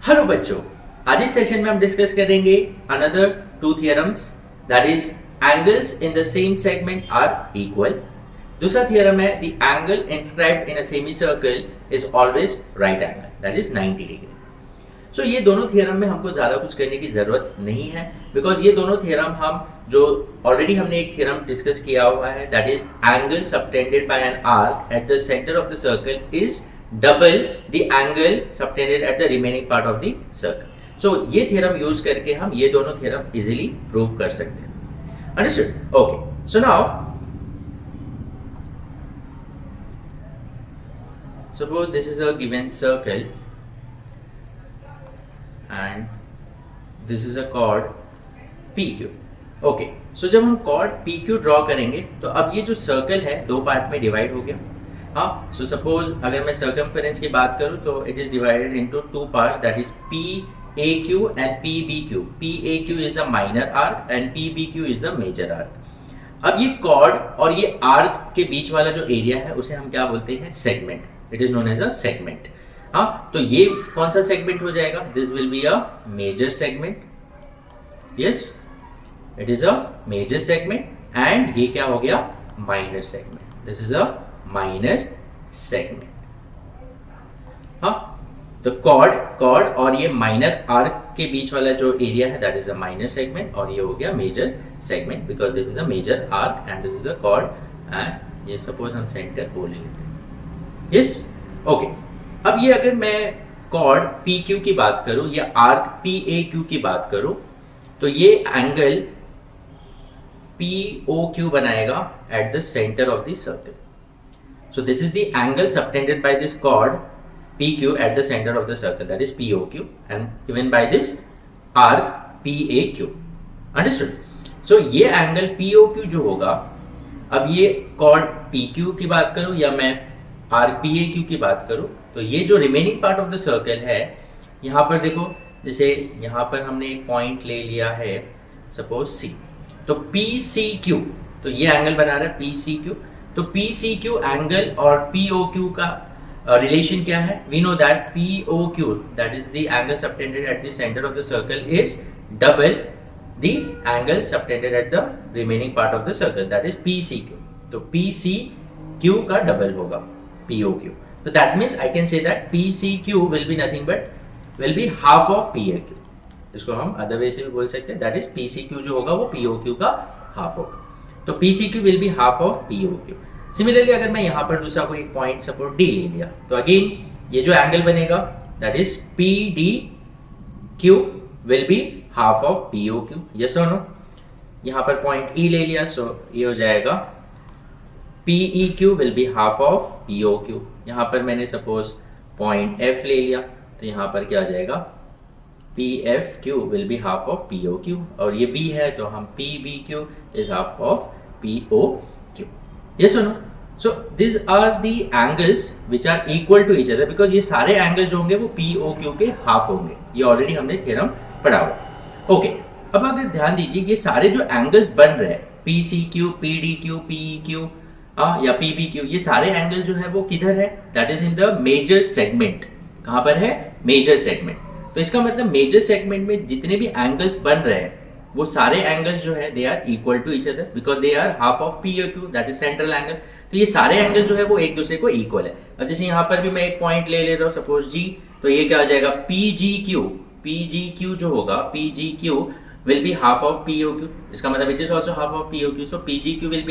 Hello बच्चों, आज इस सेशन में हम डिस्कस करेंगे another two theorems, that is angles in the same segment are equal. दूसरा थियरम है the angle inscribed in a semi circle is always right angle, that is 90 degree. So ये दोनों थियरम में हमको ज्यादा कुछ करने की जरूरत नहीं है, बिकॉज ये दोनों थियरम हम जो ऑलरेडी हमने एक थियरम डिस्कस किया हुआ है, that is angle subtended by an arc at the centre of the circle is double the angle subtended at the remaining part of the circle. So ये थियरम यूज करके हम ये दोनों थियरम इजीली प्रूव कर सकते हैं। Understood? Okay, so now suppose this is a given circle and this is a chord PQ. Okay, so जब हम chord PQ ड्रॉ करेंगे तो अब ये जो सर्कल है दो पार्ट में डिवाइड हो गया। हाँ, सो सपोज अगर मैं सर्कमफेरेंस की बात करूं तो it is divided into two parts, that is PAQ and PBQ. PAQ is the minor arc and PBQ is the major arc. अब ये कॉर्ड और ये आर्क के बीच वाला जो एरिया है उसे हम क्या बोलते हैं? Segment. It is known as a segment. हाँ, तो ये कौन सा सेगमेंट हो जाएगा? This will be a major segment. Yes, it is a major segment and ये क्या हो गया? Minor segment. This is a minor segment. हाँ, तो कॉर्ड और ये माइनर आर्क के बीच वाला जो एरिया है that is a minor segment, और ये हो गया major segment because this is a major arc and this is a chord and ये सपोज हम सेंटर बोल लेते हैं। Yes, okay. अब ये अगर मैं कॉर्ड PQ की बात करूं या आर्क PAQ की बात करूं तो ये एंगल POQ बनाएगा eight the centre of the circle. So this is the angle subtended by this chord PQ at the center of the circle, that is POQ, and given by this arc PAQ. Understood? So ये angle POQ जो होगा, अब ये chord PQ की बात करूं या मैं arc PAQ की बात करूं तो ये जो remaining part of the circle है, यहाँ पर देखो, जैसे यहाँ पर हमने एक पॉइंट ले लिया है सपोज C, तो PCQ, तो ये एंगल बना रहा है PCQ। तो PCQ एंगल और POQ का रिलेशन क्या है? We know that POQ, that is the angle subtended at the centre of the circle, is double the angle subtended at the remaining part of the circle, that is PCQ। तो PCQ का double होगा POQ। तो that means I can say that PCQ will be nothing but will be half of PAQ। इसको हम other way से भी बोल सकते हैं, दैट इज PCQ जो होगा वो POQ का हाफ होगा। तो PCQ will be half of POQ। Similarly अगर मैं यहाँ पर दूसरा कोई पॉइंट सपोज D ले लिया तो अगेन ये जो एंगल बनेगा that is PDQ will be half of POQ। Yes और नो? यहाँ पर पॉइंट E ले लिया, सो ये हो जाएगा PEQ will be half of POQ। यहाँ पर मैंने सपोज पॉइंट F ले लिया तो यहाँ पर क्या आ जाएगा? PFQ will be half of POQ, और ये B है तो हम PBQ is half of POQ। Yes और no? So this are the angles which are equal to each other, because ये सारे एंगल्स जो होंगे वो POQ के हाफ होंगे। ये ऑलरेडी हमने थ्योरम पढ़ा हुआ। ओके, अब अगर ध्यान दीजिए ये सारे जो एंगल्स बन रहे हैं PCQ, PDQ, PEQ या PBQ, ये सारे एंगल जो है वो किधर है? That is in the major segment. कहां पर है? Major segment. तो इसका मतलब मेजर सेगमेंट में जितने भी एंगल्स बन रहे हैं वो सारे एंगल्स जो है they are equal to each other because they are half of POQ, that is central angle. तो ये सारे एंगल जो है वो एक दूसरे को इक्वल है। अब जैसे यहाँ पर भी मैं एक पॉइंट ले रहा हूँ सपोज G, तो ये क्या आ जाएगा? PGQ जो होगा PGQ will be half of POQ। इसका मतलब it is also half of POQ, so PGQ will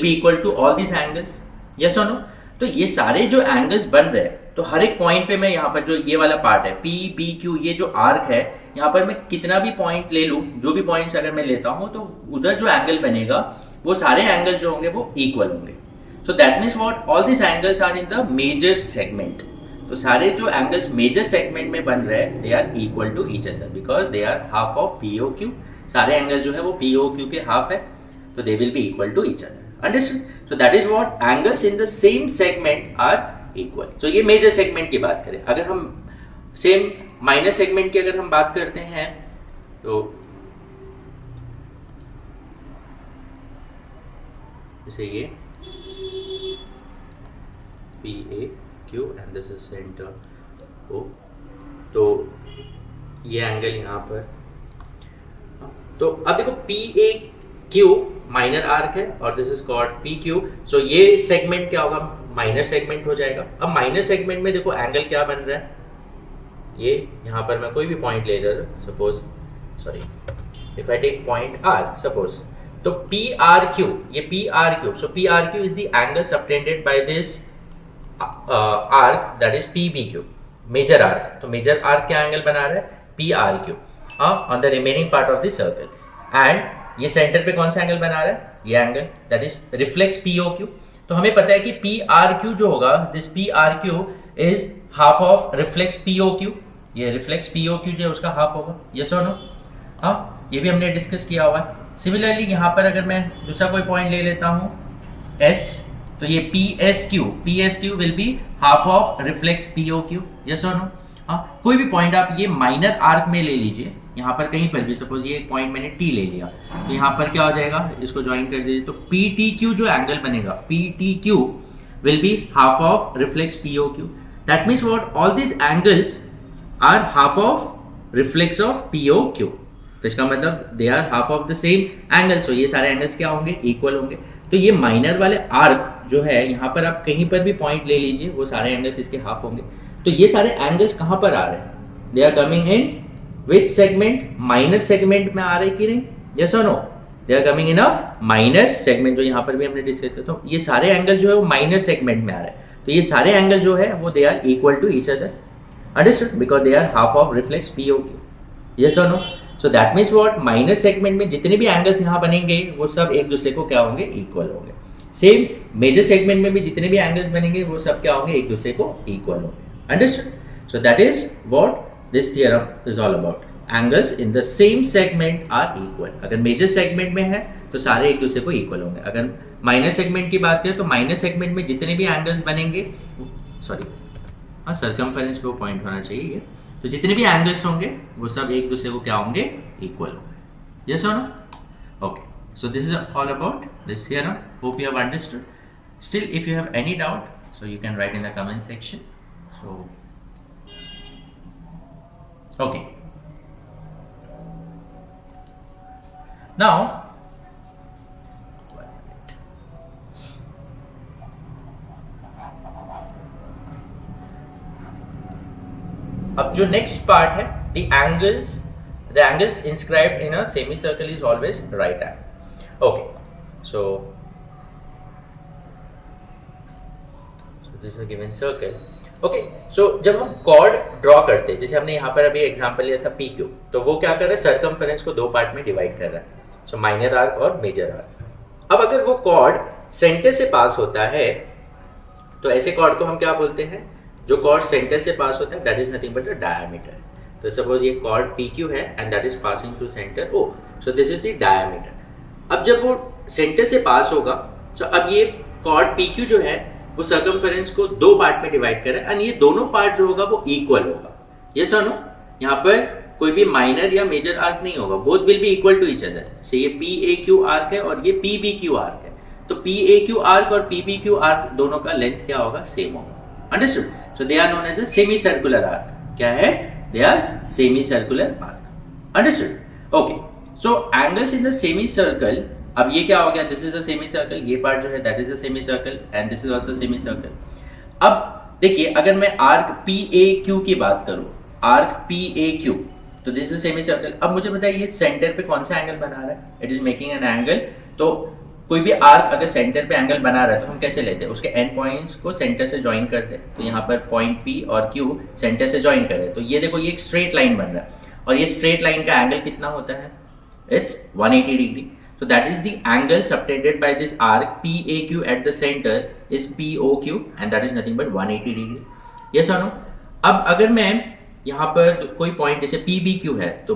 be equal to all this angles. Yes और नो? तो ये सारे जो एंगल्स बन रहे हैं तो हर एक पॉइंट पे मैं यहाँ पर जो ये वाला पार्ट है PBQ, ये जो आर्क है, यहाँ पर मैं कितना भी पॉइंट ले लूं, जो भी पॉइंट्स अगर मैं लेता हूं तो उधर जो एंगल बनेगा वो सारे एंगल जो होंगे वो इक्वल होंगे। So that means what? All this angles are in the major segment. तो सारे जो एंगल्स मेजर सेगमेंट में बन रहे हैं they are equal to each other because they are half of POQ। सारे एंगल जो है वो POQ के हाफ है, तो they will be equal to each other. Understood? So that is what angles in the same segment are equal. तो ये major segment की बात करें। अगर हम सेम माइनर सेगमेंट की अगर हम बात करते हैं तो जैसे ये PAQ and this is center O तो ये एंगल यहाँ पर, तो अब देखो P A Q minor arc है और this is called P Q, so ये सेगमेंट क्या होगा, माइनर सेगमेंट हो जाएगा। अब माइनर सेगमेंट में देखो एंगल क्या बन रहा है, ये यहाँ पर मैं कोई भी पॉइंट ले रहा हूँ, suppose sorry if I take point R suppose, तो पी आर क्यू, ये P R Q, so P R Q is the angle subtended by this arc that is P B Q, major arc. तो major arc क्या angle बना रहा है, P R Q on the remaining part of the circle, and ये centre पे कौन सा angle बना रहा है, ये angle that is reflex P O Q. तो हमें पता है कि पी आर क्यू जो होगा, this P R Q is half of reflex P O Q, ये रिफ्लेक्स पी ओ क्यू जो है उसका हाफ होगा, यस और नो, हाँ ये भी हमने डिस्कस किया हुआ है। सिमिलरली यहाँ पर अगर मैं दूसरा कोई पॉइंट ले लेता हूँ एस, तो ये P S Q will be half of reflex P O Q, yes और नो, हाँ कोई भी पॉइंट आप ये माइनर आर्क में ले लीजिए, यहाँ पर कहीं पर भी, सपोज ये एक पॉइंट मैंने टी ले लिया, तो यहाँ पर क्या हो जाएगा, इसको ज्वाइन कर दीजिए, तो पी टी क्यू जो एंगल बनेगा, P T Q will be half of reflex P O Q, that means what, all this angles are half of reflex of P O Q, तो इसका मतलब they are half of the same angle, so ये सारे angles क्या होंगे, equal होंगे। तो ये माइनर वाले आर्क जो है, यहाँ पर आप कहीं पर भी पॉइंट ले लीजिए, वो सारे एंगल्स इसके हाफ होंगे। तो ये सारे एंगल्स कहाँ पर आ रहे हैं, they are coming in which segment, minor segment में आ रहे कि नहीं, यस और no, they are coming in a minor segment, जो यहाँ पर भी हमने डिस्कस किया। तो ये सारे एंगल जो है वो माइनर सेगमेंट में आ रहे हैं, तो ये सारे एंगल जो है वो they are equal to each other, understood, because they are half of reflex P O Q, yes और no. So that means what, minor segment में जितने भी एंगल्स यहाँ बनेंगे वो सब एक दूसरे को क्या होंगे, इक्वल होंगे। सेम मेजर सेगमेंट में भी जितने भी एंगल्स बनेंगे वो सब क्या होंगे, एक दूसरे को इक्वल होंगे, understood. So that is what this theorem is all about, angles in the same segment are equal. अगर मेजर सेगमेंट में है तो सारे एक दूसरे को इक्वल होंगे, अगर माइनर सेगमेंट की बात करें तो माइनर सेगमेंट में जितने भी एंगल्स बनेंगे, सॉरी हाँ सर्कमफेरेंस पे वो पॉइंट होना चाहिए, तो जितने भी एंगल्स होंगे वो सब एक दूसरे को क्या होंगे, इक्वल होंगे, यस और no. Okay, so this is all about this theorem, hope you have understood. Still if you have any doubt, so you can write in the comment section. So okay, now अब जो next part है, the angles inscribed in a semicircle is always right angle. Okay, so this is a given circle. Okay, so जब हम cord draw करते हैं, जैसे हमने यहाँ पर अभी एग्जांपल लिया था PQ, तो वो क्या कर रहा है, सर्कमफेरेंस को दो पार्ट में डिवाइड कर रहा है, सो माइनर आर्क और मेजर आर्क। अब अगर वो कॉर्ड सेंटर से पास होता है, तो ऐसे कॉर्ड को हम क्या बोलते हैं, जो कॉर्ड सेंटर से पास होता है that is nothing but a diameter. तो सपोज ये कॉर्ड PQ है and that is passing through centre O, so this is the diameter. अब जब वो सेंटर से पास होगा, तो अब ये कॉर्ड PQ जो है वो सर्कमफेरेंस को दो पार्ट में डिवाइड कर रहा है, एंड ये दोनों पार्ट जो होगा वो इक्वल होगा, यस और नो। यहाँ पर कोई भी माइनर या मेजर आर्क नहीं होगा, both will be equal to each other. से ये PAQ आर्क है और ये PBQ आर्क है, तो PAQ आर्क और PBQ आर्क दोनों का लेंथ क्या होगा, सेम होगा, understood. So they are known as a semi circular arc. क्या है, they are semicircular arc, understood। okay, so angles in the semicircle, अब ये क्या हो गया, this is a semicircle, ये पार्ट जो है that is a semicircle and this is also a semicircle। अब देखिए अगर मैं आर्क PAQ की बात करूं, आर्क PAQ, तो this is a semicircle। अब मुझे बताइए ये सेंटर पे कौन सा एंगल बना रहा है, it is making an angle। तो कोई भी आर्क अगर सेंटर पे एंगल बना रहा है तो हम कैसे लेते हैं, उसके एंड पॉइंट्स को सेंटर से ज्वाइन करते हैं। तो यहाँ पर पॉइंट P और Q सेंटर से ज्वाइन कर रहे हैं, तो ये देखो ये एक स्ट्रेट लाइन बन रहा है, और ये स्ट्रेट लाइन का एंगल कितना होता है, it's 180 degree. So that is the angle subtended by this arc PAQ at the center is POQ and that is nothing but 180 degree. Yes or no? अब अगर मैं यहाँ पर कोई पॉइंट जैसे PBQ है, तो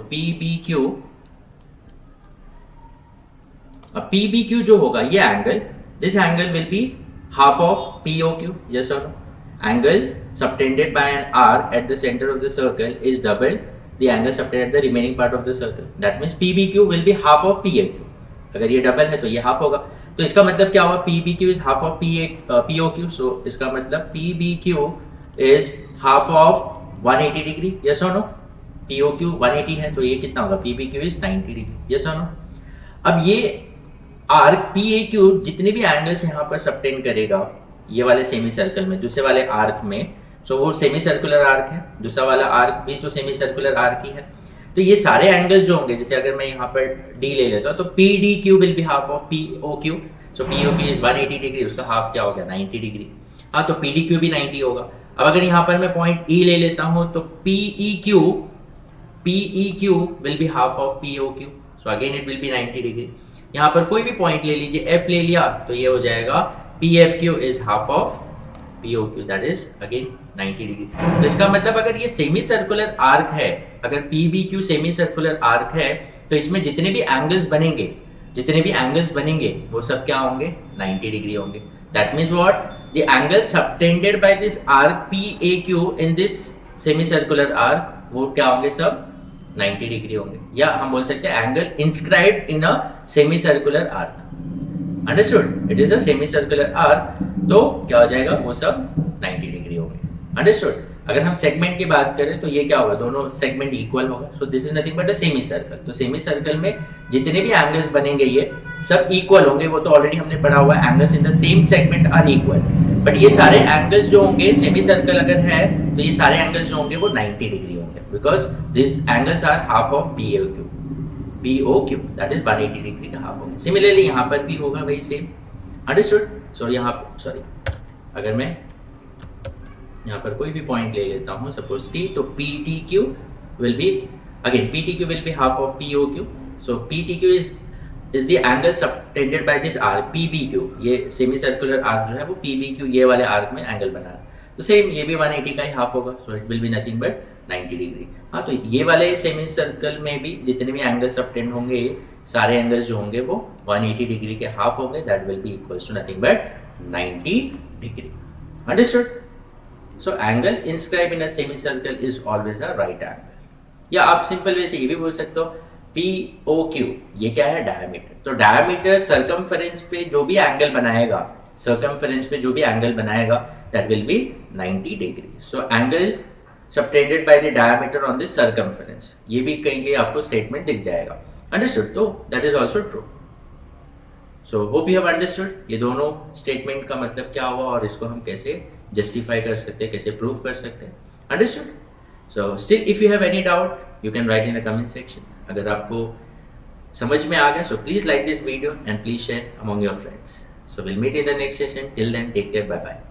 PBQ जो होगा ये angle, this angle will be half of POQ. Yes or no? Angle subtended by an arc at the center of the circle is double the angle subtended at the remaining part of the circle. That means PBQ will be half of PAQ. अगर ये double है तो ये half होगा, तो इसका मतलब क्या होगा, PBQ is half of POQ, so इसका मतलब PBQ is half of 180 degree, yes और नो? POQ 180 है तो ये कितना होगा? PBQ इज 90 डिग्री, यस और नो? अब ये आर्क PAQ जितने भी एंगल्स यहाँ पर सबटेंड करेगा ये वाले सेमी सर्कल में, दूसरे वाले आर्क में, सो वो सेमी सर्कुलर आर्क है, दूसरा वाला आर्क भी तो सेमी सर्कुलर आर्क ही है, तो ये सारे एंगल्स जो होंगे, जैसे अगर मैं यहाँ पर D ले लेता हूँ तो PDQ will be half of POQ, so POQ is 180 degree, उसका हाफ क्या हो गया? 90 डिग्री। हाँ, तो PDQ भी 90 होगा। अब अगर यहाँ पर मैं पॉइंट E ले लेता हूँ तो PEQ will be half of POQ, so again it will be 90 degree. यहाँ पर कोई भी पॉइंट ले लीजिए, F ले लिया तो ये हो जाएगा PFQ is half of POQ, that is again 90 degree. तो इसका मतलब अगर ये सेमी सर्कुलर आर्क है, अगर PBQ सेमी सर्कुलर आर्क है, तो इसमें जितने भी एंगल्स बनेंगे वो सब क्या होंगे? 90 डिग्री होंगे। That means what? The angle subtended by this arc PAQ in this semi circular arc वो क्या होंगे? सब 90 डिग्री होंगे, या हम बोल सकते हैं angle inscribed in a semi circular arc. Understood? It is a semi circular arc, तो क्या हो जाएगा? वो सब 90 डिग्री होंगे। अंडरस्टूड? अगर हम सेगमेंट की बात करें तो ये क्या होगा? दोनों सेगमेंट इक्वल होगा, so this is nothing but a semi circle. तो सेमी सर्कल में जितने भी एंगल्स बनेंगे ये सब इक्वल होंगे, वो तो ऑलरेडी हमने पढ़ा हुआ है, angles in the same segment are equal. But ये सारे एंगल्स जो होंगे, सेमी सर्कल अगर है तो ये सारे एंगल्स जो होंगे वो 90 डिग्री होंगे, because this angles are half of POQ, that is 180 degree का हाफ होगा। सिमिलरली यहाँ पर भी होगा वही सेम। अंडरस्टूड? सो यहाँ अगर मैं यहाँ पर कोई भी पॉइंट ले लेता हूँ, सपोज T, तो PTQ will be half of POQ, so PTQ is the angle subtended by this arc PBQ। ये सेमी सर्कुलर आर्क जो है वो PBQ ये वाले आर्क में एंगल बना रहा है, तो सेम ये भी 180 का ही हाफ होगा, so it will be nothing but 90 degree. हाँ, तो ये वाले सेमी सर्कल में भी जितने भी एंगल्स सबटेंड होंगे, सारे एंगल्स जो होंगे वो 180 डिग्री के हाफ होंगे, that will be equals to nothing but 90 degree. Understood? So angle inscribe in a semi circle is always a right angle. या आप सिंपल वे से ये भी बोल सकते हो POQ, ये क्या है? डायमीटर। तो डायमीटर सर्कमफेरेंस पे जो भी एंगल बनाएगा that will be 90 degree. So angle subtended by the diameter on the circumference, ये भी कहीं आपको स्टेटमेंट दिख जाएगा। Understood? तो that is also true. So hope you have understood ये दोनों स्टेटमेंट का मतलब क्या हुआ और इसको हम कैसे जस्टिफाई कर सकते हैं, कैसे प्रूव कर सकते हैं। Understood? So still if you have any doubt you can write in the comment section. अगर आपको समझ में आ गया so please like this video and please share among your friends. So we'll meet in the next session. Till then, take care. Bye bye.